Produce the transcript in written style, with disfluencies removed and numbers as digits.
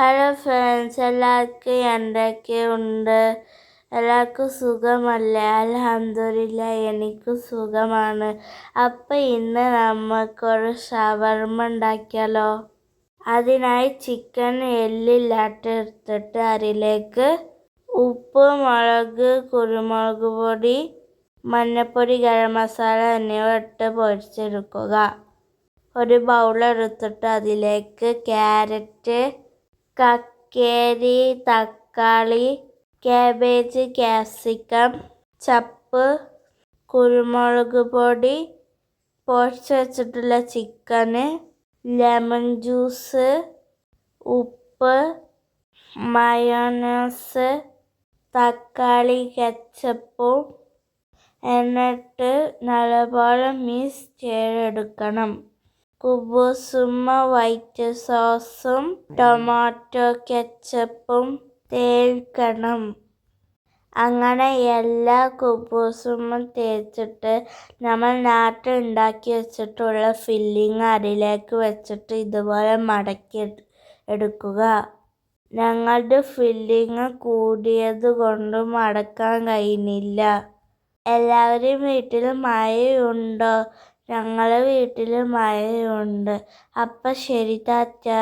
Hello friends, എല്ലാവർക്കും എന്തൊക്കെയുണ്ട്? എല്ലാവർക്കും സുഖമല്ലേ? അൽഹംദുലില്ലാഹ്, എനിക്ക് സുഖമാണ്. അപ്പം ഇന്ന് നമുക്കൊരു ഷവർമ ഉണ്ടാക്കിയാലോ? അതിനായി ചിക്കൻ എല്ലില്ലാട്ട് എടുത്തിട്ട് അതിലേക്ക് ഉപ്പ്, മുളക്, കുരുമുളക് പൊടി, മഞ്ഞൾപ്പൊടി, ഗരം മസാല എന്നിവ ഇട്ട് പൊരിച്ചെടുക്കുക. ഒരു ബൗളെടുത്തിട്ട് അതിലേക്ക് ക്യാരറ്റ്, കക്കേരി, തക്കാളി, കാബേജ്, ക്യാപ്സിക്കം, ചപ്പ്, കുരുമുളക് പൊടി, പൊരിച്ച് വെച്ചിട്ടുള്ള ചിക്കന്, ലെമൺ ജ്യൂസ്, ഉപ്പ്, മയോണൈസ്, തക്കാളി കെച്ചപ്പും എന്നിട്ട് നല്ലപോലെ മിക്സ് ചെയ്തെടുക്കണം. കുബൂസും വൈറ്റ് സോസും ടൊമാറ്റോ കെച്ചപ്പും തേക്കണം. അങ്ങനെ എല്ലാ കുബൂസും തേച്ചിട്ട് നമ്മൾ നാട്ടിൽ ഉണ്ടാക്കി വെച്ചിട്ടുള്ള ഫില്ലിങ് അതിലേക്ക് വെച്ചിട്ട് ഇതുപോലെ മടക്കി എടുക്കുക. ഞങ്ങളുടെ ഫില്ലിങ് കൂടിയത് കൊണ്ട് മടക്കാൻ കഴിയുന്നില്ല. എല്ലാവരും വീട്ടിൽ മഴയുണ്ടോ? ഞങ്ങളുടെ വീട്ടിൽ മഴയുണ്ട്. അപ്പം ശരി, ടാറ്റാ.